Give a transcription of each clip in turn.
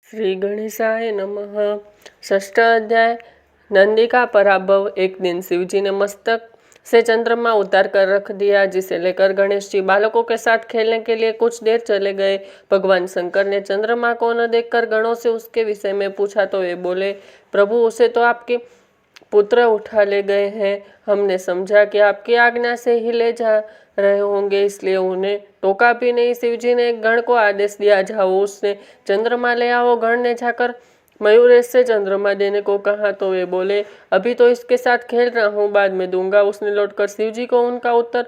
श्री गणेशाय नमः। षष्ठ अध्याय। नंदी का पराभव। एक दिन शिवजी ने मस्तक से चंद्रमा उतार कर रख दिया, जिसे लेकर गणेश जी बालकों के साथ खेलने के लिए कुछ देर चले गए। भगवान शंकर ने चंद्रमा को न देखकर गणों से उसके विषय में पूछा तो वे बोले, प्रभु, उसे तो आपके पुत्र उठा ले गए हैं। हमने समझा कि आपकी आज्ञा से ही ले जा रहे होंगे, इसलिए उन्हें टोका भी नहीं। शिवजी ने एक गण को आदेश दिया, जाओ उसने चंद्रमा ले आओ। गण ने जाकर मयूरेश से चंद्रमा देने को कहा तो वे बोले, अभी तो इसके साथ खेल रहा हूँ, बाद में दूंगा। उसने लौटकर शिवजी को उनका उत्तर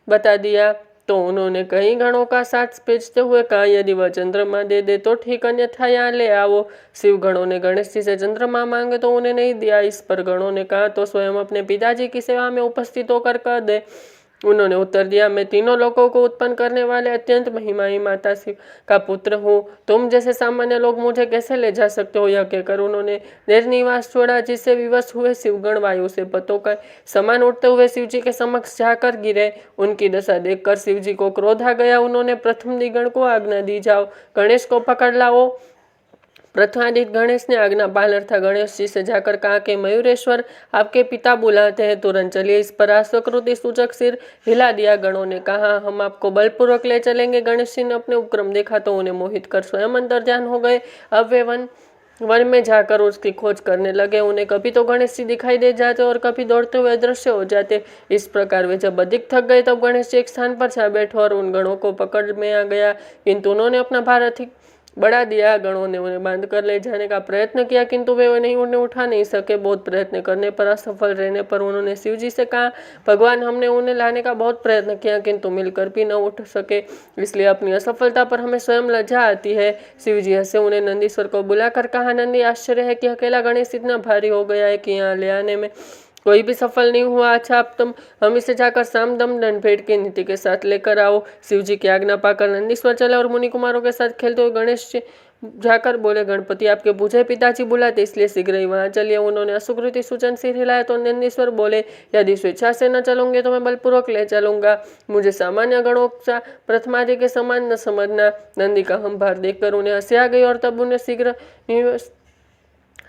बता दिया तो उन्होंने कई गणों का साथ भेजते हुए कहा, यदि वह चंद्रमा दे दे तो ठीक, अन्यथा यहाँ ले आओ। शिव गणों ने गणेश जी से चंद्रमा मांगे तो उन्हें नहीं दिया। इस पर गणों ने कहा, तो स्वयं अपने पिताजी की सेवा में उपस्थित होकर कह दे। उन्होंने उत्तर दिया, मैं तीनों लोगों को उत्पन्न करने वाले अत्यंत महिमाई माता शिव का पुत्र हूँ। तुम जैसे सामान्य लोग मुझे कैसे ले जा सकते हो? यह कहकर उन्होंने देर निवास छोड़ा, जिससे विवश हुए शिवगण वायु से पतों का समान उड़ते हुए शिवजी के समक्ष जाकर गिरे। उनकी दशा देखकर शिवजी को क्रोध आ गया। उन्होंने प्रथम दिगण को आज्ञा दी, जाओ गणेश को पकड़ लाओ। प्रथमादित्य गणेश ने आज्ञा पालन था गणेश जी से जाकर कहा कि मयूरेश्वर, आपके पिता बुलाते हैं, तुरंत चलिए। इस पर आश्वकृति सूचक सिर हिला दिया। गणों ने कहा, हम आपको बलपूर्वक ले चलेंगे। गणेश जी ने अपने उपक्रम देखा तो उन्हें मोहित कर स्वयं अंतर्ध्यान हो गए। अब वे वन में जाकर उसकी खोज करने लगे। उन्हें कभी तो गणेश जी दिखाई दे जाते और कभी दौड़ते हुए अदृश्य हो जाते। इस प्रकार वे जब अधिक थक गए तब गणेश जी एक स्थान पर जा बैठे और उन गणों को पकड़ में आ गया, किंतु उन्होंने अपना भार अधिक बढ़ा दिया। गणों ने उन्हें बांध कर ले जाने का प्रयत्न किया, किंतु वे उन्हें उठा नहीं सके। बहुत प्रयत्न करने पर असफल रहने पर उन्होंने शिवजी से कहा, भगवान, हमने उन्हें लाने का बहुत प्रयत्न किया, किंतु मिलकर भी न उठ सके, इसलिए अपनी असफलता पर हमें स्वयं लज्जा आती है। शिवजी हंसे। उन्हें नंदीश्वर को बुलाकर कहा, नंदी, आश्चर्य है कि अकेला गणेश इतना भारी हो गया है कि यहाँ ले आने में कोई भी सफल नहीं हुआ। अच्छा, अब हम इसे जाकर सामदम दंड भेंट की नीति के साथ लेकर आओ। शिवजी की आज्ञा पाकर नंदीश्वर चले और मुनि कुमारों के साथ खेलते हुए गणेश जी जाकर बोले, गणपति, आपके बूझे पिताजी बुलाते, इसलिए शीघ्र ही वहां चलिए। उन्होंने असुकृति सूचन सिर हिलाया तो नंदीश्वर बोले, यदि स्वेच्छा से न चलोगे तो मैं बलपूर्वक ले चलूंगा। मुझे सामान्य गणों सा प्रथमादि के समान न समझना। नंदी का हम भार देखकर उन्हें हंसी आ गई और तब उन्हें शीघ्र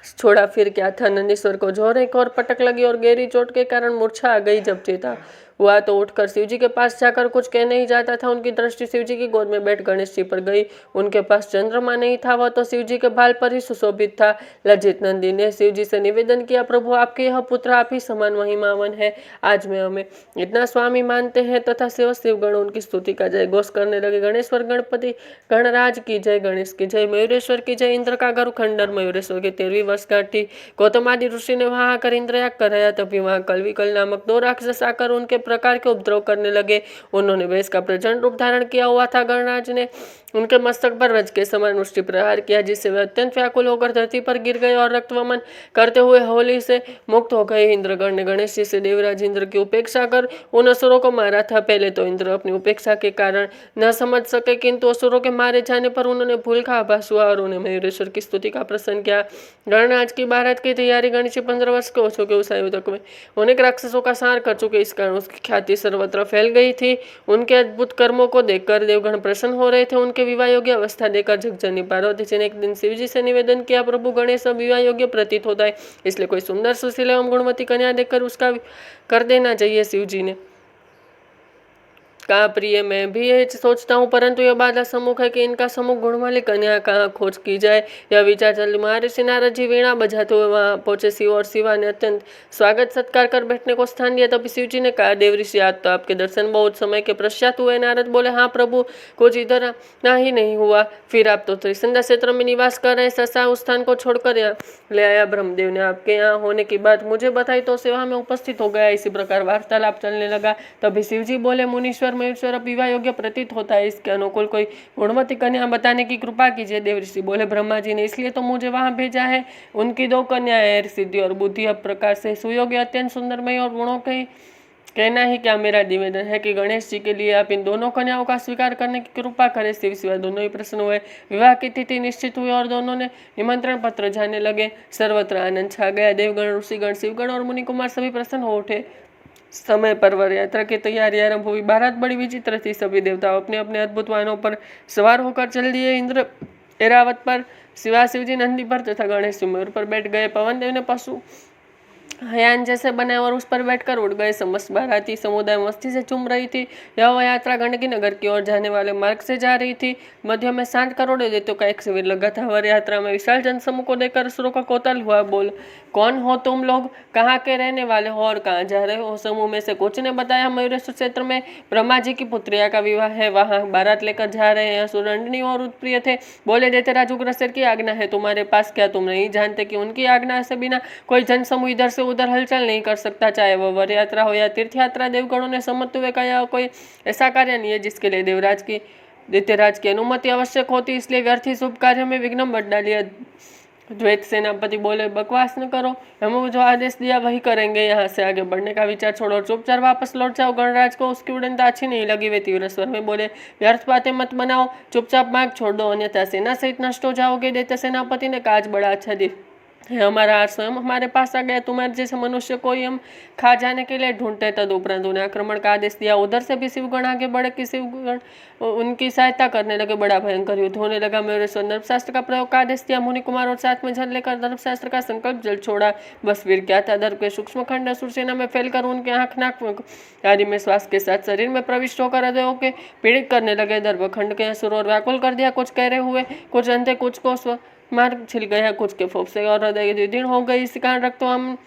छोड़ा। फिर क्या था, नंदीश्वर को जोर एक और पटक लगी और गहरी चोट के कारण मूर्छा आ गई। जब चेता हुआ तो उठकर शिवजी के पास जाकर कुछ कह नहीं जाता था। उनकी दृष्टि शिवजी की गोद में बैठ गणेश जी पर गई। उनके पास चंद्रमा नहीं था, वह तो शिवजी के भाल पर ही सुशोभित था। लज्जित नंदी ने शिवजी से निवेदन किया, प्रभु, आपके यह पुत्र आप ही समान महिमावन है। आज में हमें इतना स्वामी मानते हैं तथा शिवगण उनकी स्तुति का जय घोष करने लगे। गणेश्वर गणपति गणराज की जय, गणेश की जय, मयूरेश्वर की जय। इंद्र का गर्व खंडन। मयूरेश्वर की 13वीं वर्षगांठ थी। गौतमादि ऋषि ने वहां आकर इंद्रयाग कराया। तभी वहां कलविकल नामक 2 राक्षस आकर उनके प्रकार के उपद्रव करने लगे। उन्होंने वैश्य का प्रचंड रूप धारण किया हुआ था। गणराज ने उनके मस्तक पर वज्र के समान मुष्टि प्रहार किया, जिससे वे अत्यंत व्याकुल होकर धरती पर गिर गए और रक्तवमन करते हुए होली से मुक्त हो गए। इंद्रगण ने गणेश जी से देवराज इंद्र की उपेक्षा कर उन असुरों को मारा था। पहले तो इंद्र अपनी उपेक्षा के कारण न समझ सके, किंतु असुरों के मारे जाने पर उन्होंने भूल का आभास हुआ और उन्हें मयूरेश्वर की स्तुति का प्रसन्न किया। गणराज की भारत की तैयारी। गणेश जी 15 वर्ष के हो चुके। उस आयु तक में अनेक राक्षसों का संहार कर चुके। इस कारण उसकी ख्याति सर्वत्र फैल गई थी। उनके अद्भुत कर्मों को देखकर देवगण प्रसन्न हो रहे थे। उनके विवाह योग्य अवस्था देखकर जगजननी पार्वती जी ने एक दिन शिवजी से निवेदन किया, प्रभु, गणेश अब विवाह योग्य प्रतीत होता है, इसलिए कोई सुंदर सुशील एवं गुणवती कन्या देखकर उसका कर देना चाहिए। शिवजी ने कहा, प्रिय, मैं भी यही सोचता हूँ, परंतु यह बाधा सम्मुख है कि इनका सम्मुख गुण वाली कन्या कहाँ खोज की जाए। यह विचार चल महर्षि नारद जी वीणा बजाते हुए वहां पहुंचे। शिव और शिवा ने अत्यंत स्वागत सत्कार कर बैठने को स्थान दिया। तभी शिव जी ने कहा, देवऋषि, आज तो आपके दर्शन बहुत समय के पश्चात हुए। नारद बोले, हाँ प्रभु, कुछ इधर ना ही नहीं हुआ। फिर आप तो त्रिसंध्या क्षेत्र में निवास कर रहे, ससा उस स्थान को छोड़कर यहाँ ले आया। ब्रह्मदेव ने आपके यहाँ होने की बात मुझे बताई तो सेवा में उपस्थित हो गया। इसी प्रकार वार्तालाप चलने लगा। तभी शिवजी बोले, मुनीश्वर, मयूरेश्वर अब विवाह योग्य प्रतीत होता है, इसके अनुकूल कोई गुणवती कन्या बताने की कृपा कीजिए। देवऋषि बोले, ब्रह्मा जी ने इसलिए तो मुझे वहां भेजा है। उनकी 2 कन्याएं हैं, सिद्धि और बुद्धि। अब प्रकार से सुयोग्य, अत्यंत सुंदरमय और गुणों के कहना ही क्या। मेरा निवेदन है कि गणेश जी के लिए आप इन दोनों कन्याओं का स्वीकार करने की कृपा करें। शिव शिवा दोनों ही प्रसन्न हुए। विवाह की तिथि निश्चित हुई और दोनों ने निमंत्रण पत्र जाने लगे। सर्वत्र आनंद छा गया। देवगण, ऋषिगण, शिवगण और मुनि कुमार सभी प्रसन्न हो उठे। समय पर वर यात्रा की तैयारी आरंभ हुई। बारात बड़ी विचित्र थी। सभी देवताओं अपने अपने अद्भुत वाहनों पर सवार होकर चल दिए। इंद्र ऐरावत पर शिवा शिवजी नंदी पर तथा गणेश जी मयूर पर बैठ गए। पवन देव ने पशु हयान जैसे बने और उस पर बैठकर उड़ गए। समस्त बाराती समुदाय मस्ती से झूम रही थी। यह यात्रा गंडकी नगर की ओर जाने वाले मार्ग से जा रही थी। मध्य में 60 करोड़ दैत्यों का एक शिविर लगा था। वर यात्रा में विशाल जनसमूह को देखकर असुरों का कौतूहल हुआ। बोल, कौन हो तुम लोग, कहाँ के रहने वाले हो और कहाँ जा रहे हो? समूह में से कुछ ने बताया, मयूरेश्वर क्षेत्र में ब्रह्मा जी की पुत्रिया का विवाह है, वहाँ बारात लेकर जा रहे हैं। असुर दंडनीय और उत्प्रिय थे। बोले, दैत्यराज उग्रसेन की आज्ञा है तुम्हारे पास, क्या तुम नहीं जानते कि उनकी आज्ञा से बिना कोई जनसमूह इधर से उधर हलचल नहीं कर सकता, चाहे वह वर यात्रा हो या तीर्थ यात्रा। देवगणों ने सम्मत हुए कहा, कोई ऐसा कार्य नहीं है जिसके लिए दैत्यराज की अनुमति आवश्यक होती, इसलिए व्यर्थ ही शुभ कार्य में विघ्न मत डालिए। द्वैत सेनापति बोले, बकवास न करो, हमें जो आदेश दिया वही करेंगे। यहाँ से आगे बढ़ने का विचार छोड़ो और चुपचाप वापस लौट जाओ। गणराज को उसकी उड़नता अच्छी नहीं लगी। वे तीव्र स्वर में बोले, व्यर्थ बातें मत बनाओ, चुपचाप मार्ग छोड़ दो, अन्यथा सेना सहित नष्ट हो जाओगे। दैत्य सेनापति ने कहा, बड़ा अच्छा है, हमारा हार स्वयं हमारे पास आ गया। तुम्हारे जैसे मनुष्य को ही हम खा जाने के लिए ढूंढते। तदुपरांत उन्हें आक्रमण का आदेश दिया। उधर से भी शिवगण आगे बढ़े कि शिवगण उनकी सहायता करने लगे। बड़ा भयंकर युद्ध होने लगा। मयूरेश्वर धर्मशास्त्र का प्रयोग का आदेश दिया। मुनि कुमार और साथ में जल लेकर धर्मशास्त्र का संकल्प जल छोड़ा। बस वीर क्या था, दर्प के सूक्ष्म खंड असुर सेना में फैलकर उनके आंख नाक आदि में श्वास के साथ शरीर में प्रविष्ट होकर हृदयों के पीड़ित करने लगे। दर्भ खंड के असुर और व्याकुल कर दिया। कुछ कह रहे हुए, कुछ अंधे, कुछ को मार्ग छिल गया, कुछ के फोप से और हृदय द्विदीर्ण हो गई। इस कारण रक्त हम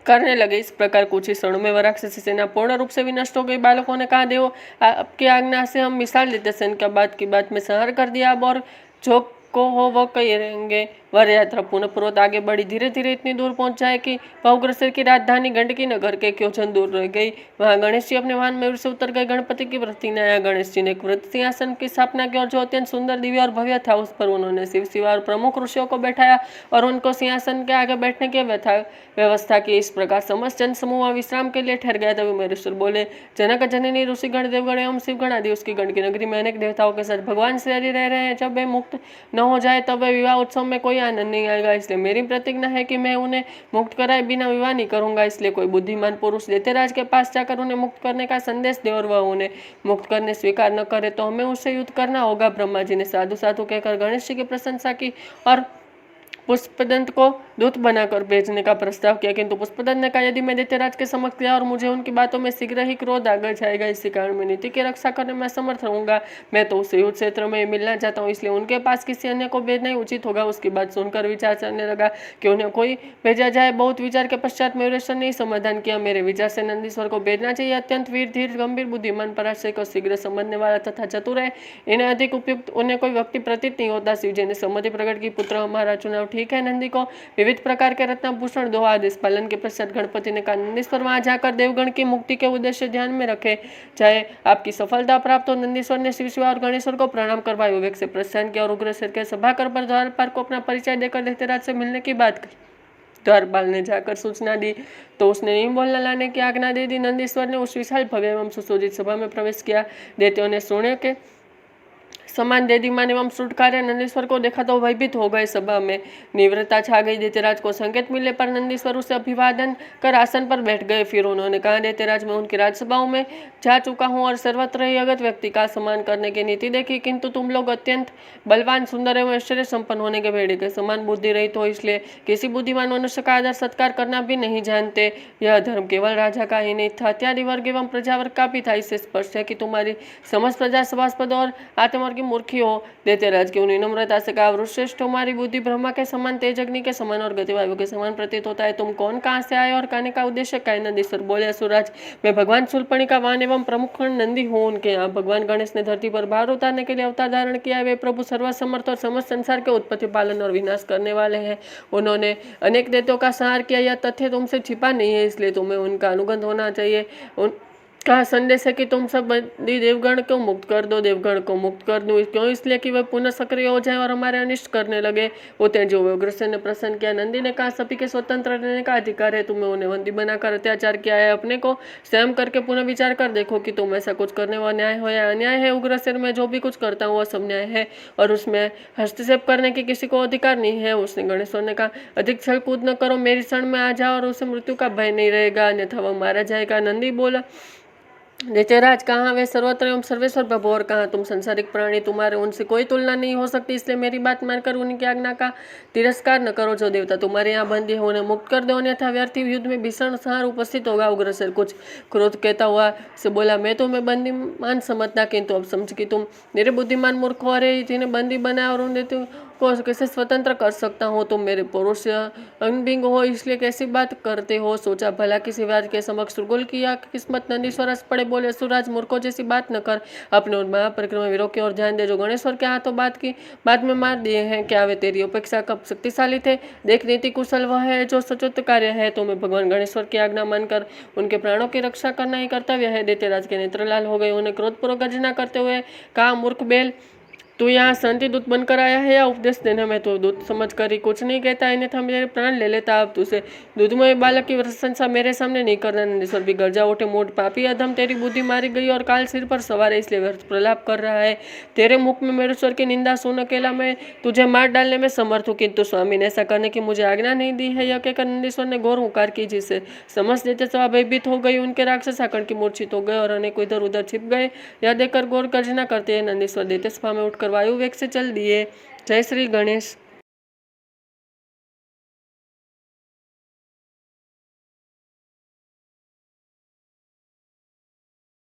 करने लगे। इस प्रकार कुछ ही क्षणों में राक्षसी सेना पूर्ण रूप से विनष्ट हो गई। बालकों ने कहा, देवो, आपकी आज्ञा से हम मिसाल देते सेन का बात की बात में संहार कर दिया। अब और जो को हो वो कहेंगे। वर यात्रा पुनः पूर्वत आगे बढ़ी। धीरे धीरे इतनी दूर पहुंच जाए कि वह उग्रसेन की राजधानी गंडकी नगर के क्योंचन दूर रह गई। वहां गणेश जी अपने वाहन मयूर से उतर गए। गणपति की वृत्ति ने आया। गणेश जी ने एक वृत्त सिंहासन की स्थापना की और जो अत्यंत सुंदर, दिव्य और भव्य था, उस पर उन्होंने शिव शिवा और प्रमुख ऋषियों को बैठाया और उनको सिंहासन के आगे बैठने की व्यवस्था की। इस प्रकार समस्त जन समूह विश्राम के लिए ठहर गया। तभी मयूरेश्वर बोले, जनक जननी ऋषिगण देवगण एवं शिवगण आदि उसकी गंडकी नगरी में अनेक देवताओं के साथ भगवान श्री हरि रह रहे हैं। जब वे मुक्त न हो जाए तब वे विवाह उत्सव में कोई आनंद नहीं आएगा। इसलिए मेरी प्रतिज्ञा है कि मैं उन्हें मुक्त कराए बिना विवाह नहीं करूंगा। इसलिए कोई बुद्धिमान पुरुष दैत्यराज के पास जाकर उन्हें मुक्त करने का संदेश दे और वह उन्हें मुक्त करने स्वीकार न करे तो हमें उससे युद्ध करना होगा। ब्रह्मा जी ने साधु साधु कहकर गणेश जी की प्रशंसा की और पुष्पदंत को दूत बनाकर भेजने का प्रस्ताव किया, किंतु पुष्पदंत ने कहा, यदि मैं दैत्यराज के समक्ष गया और मुझे उनकी बातों में शीघ्र ही क्रोध आ जाएगा, इसी कारण मैं नीति की रक्षा करने में असमर्थ रहूंगा। मैं तो उस युद्ध क्षेत्र में मिलना चाहता हूँ, इसलिए उनके पास किसी अन्य को भेजना ही उचित होगा। उसकी बात सुनकर विचार करने लगा कि उन्हें कोई भेजा जाए। बहुत विचार के पश्चात मयूरेश्वर ने समाधान किया, मेरे विचार से नंदीश्वर को भेजना चाहिए। अत्यंत वीर, धीर, गंभीर, बुद्धिमान, पराशय को शीघ्र समझने वाला तथा चतुर है। इन्हें अधिक उपयुक्त उन्हें कोई व्यक्ति प्रतीत नहीं होता। शिवजी ने सम्मति प्रकट की, पुत्र हमारा चुनाव ठीक है। नंदी को विविध प्रकार के रत्नाभूषण दो। आदेश पालन के पश्चात गणपति ने कहा, नंदीश्वर वहां जाकर देवगण की मुक्ति के उद्देश्य ध्यान में रखे, चाहे आपकी सफलता प्राप्त हो। नंदीश्वर ने शिव शिवा और गणेश्वर को प्रणाम करवा विवेक से प्रस्थान किया और उग्रसेन के सभाकर पर द्वारपाल को अपना परिचय देकर दैत्यराज से मिलने की बात कही। द्वारपाल ने जाकर सूचना दी तो उसने नहीं बोलने लाने की आज्ञा दे दी। नंदीश्वर ने उस विशाल भव्य एवं सुशोभित सभा में प्रवेश किया। दैत्यों ने सोने के समान देदीमान एवं श्रुटकार्य नंदीश्वर को देखा तो भयभीत हो गए। सभा में निवृत्ता छा गई। दैत्यराज को संकेत मिलने पर नंदीश्वर उसे अभिवादन कर आसन पर बैठ गए। फिर उन्होंने कहा, दैत्यराज, मैं उनकी राजसभाओं में जा चुका हूँ और सर्वत्र ही अगत व्यक्ति का सम्मान करने की नीति देखी, किंतु तुम लोग अत्यंत बलवान, सुंदर एवं ऐश्वर्य संपन्न होने के भेड़े के समान बुद्धि रहित हो, इसलिए किसी बुद्धिमान मनुष्य का आदर सत्कार करना भी नहीं जानते। यह धर्म केवल राजा का ही नहीं था, इत्यादि वर्ग एवं प्रजावर्ग का भी था। इससे स्पष्ट है कि तुम्हारी समस्त प्रजा सभास्पद और आत्मवर्ग की मूर्खी हो। दैत्यराज की उन्हें नम्रता से कहा, वृश्रेष्ठ, हमारी बुद्धि ब्रह्मा के समान, तेज अग्नि के समान और गति वायु के समान प्रतीत होता है। तुम कौन, कहाँ से आए और कहने का उद्देश्य क्या है? नंदीश्वर बोले, असुरराज, मैं भगवान शूलपणि का वाहन एवं प्रमुख नंदी हूँ। उनके यहाँ भगवान गणेश ने धरती पर भार उतारने के लिए अवतार धारण किया है। वे प्रभु सर्वसमर्थ और समस्त संसार के उत्पत्ति, पालन और विनाश करने वाले हैं। उन्होंने अनेक दैत्यों का संहार किया। यह तथ्य तुमसे छिपा नहीं है, इसलिए तुम्हें उनका अनुगत होना चाहिए। कहा, संदेश है कि तुम सब बंदी देवगण को मुक्त कर दो। देवगण को मुक्त कर दूं क्यों? इसलिए कि वे पुनः सक्रिय हो जाएं और हमारे अनिष्ट करने लगे होते हैं। जो उग्रसेन ने प्रसन्न किया। नंदी ने कहा, सभी के स्वतंत्र रहने का अधिकार है। तुम्हें उन्हें बंदी बनाकर अत्याचार किया है। अपने को स्वयं करके पुनः विचार कर देखो कि तुम ऐसा कुछ करने वह न्याय हो या अन्याय है। उग्रसेन, मैं जो भी कुछ करता हूँ वह सब न्याय है और उसमें हस्तक्षेप करने की किसी को अधिकार नहीं है। उसने गणेश्वर ने कहा, अधिक छल कूद न करो, मेरी शरण में आ जाओ और उसे मृत्यु का भय नहीं रहेगा, अन्यथा वह मारा जाएगा। नंदी बोला, दैत्यराज, कहाँ वे सर्वत्र एवं सर्वेश्वर प्रभु, और कहाँ तुम संसारिक प्राणी, तुम्हारे उनसे कोई तुलना नहीं हो सकती, इसलिए मेरी बात मानकर उनकी आज्ञा का तिरस्कार न करो। जो देवता तुम्हारे यहाँ बंदी है उन्हें मुक्त कर दो, अन्यथा व्यर्थी युद्ध में भीषण संहार उपस्थित होगा। उग्रसेन कुछ क्रोध कहता हुआ से बोला, मैं तुम्हें बंदीमान समझता, किंतु अब समझ कि तुम मेरे बुद्धिमान मूर्ख हो रहे, जिन्हें बंदी बनाया और उन्हें को कैसे स्वतंत्र कर सकता हूँ। तुम मेरे पुरुष अंबिंग हो, इसलिए कैसी बात करते हो। सोचा भला किसी राज के समक्ष सुरगुल किया किस्मत। नंदीश्वर हंस पड़े, बोले, सुराज मूर्खों जैसी बात न कर, अपने उन महापरिक्रमा वीरों की ओर ध्यान दे जो गणेश्वर के हाथों बात की बाद में मार दिए हैं। क्या वे तेरी अपेक्षा कब शक्तिशाली थे? देख, नीति कुशल वह है जो सचोट कार्य है। तुम्हें भगवान गणेश्वर की आज्ञा मानकर उनके प्राणों की रक्षा करना ही कर्तव्य है। दैत्यराज के नेत्र लाल हो गए, उन्हें क्रोधपूर्वक गर्जना करते हुए कहा, मूर्ख बेल, तू यहाँ शांति दूत बनकर आया है या उपदेश देने में? तो दूत समझ कर ही कुछ नहीं कहता, अन्यथा मेरे प्राण ले लेता। अब तुझे दूधमय बालक की प्रशंसा मेरे सामने नहीं करना। नंदीश्वर भी गर्जा उठे, मूड पापी अधम, तेरी बुद्धि मारी गई और काल सिर पर सवार है, इसलिए व्यर्थ प्रलाप कर रहा है। तेरे मुख में मेरे स्वर की निंदा सुन अकेला मैं तुझे मार डालने में समर्थ हूँ, किंतु स्वामी ने ऐसा करने की मुझे आज्ञा नहीं दी है। यह कहकर नंदीश्वर ने घोर हुंकार की, जिससे समस्त दैत्य भयभीत हो गई। उनके राक्षस आकड़ की मूर्छित हो गए और अनेक इधर उधर छिप गए। यह देखकर घोर गर्जना करते हैं नंदीश्वर दैत्य सभा में उठकर वायु वेग से चल दिए। जय श्री गणेश।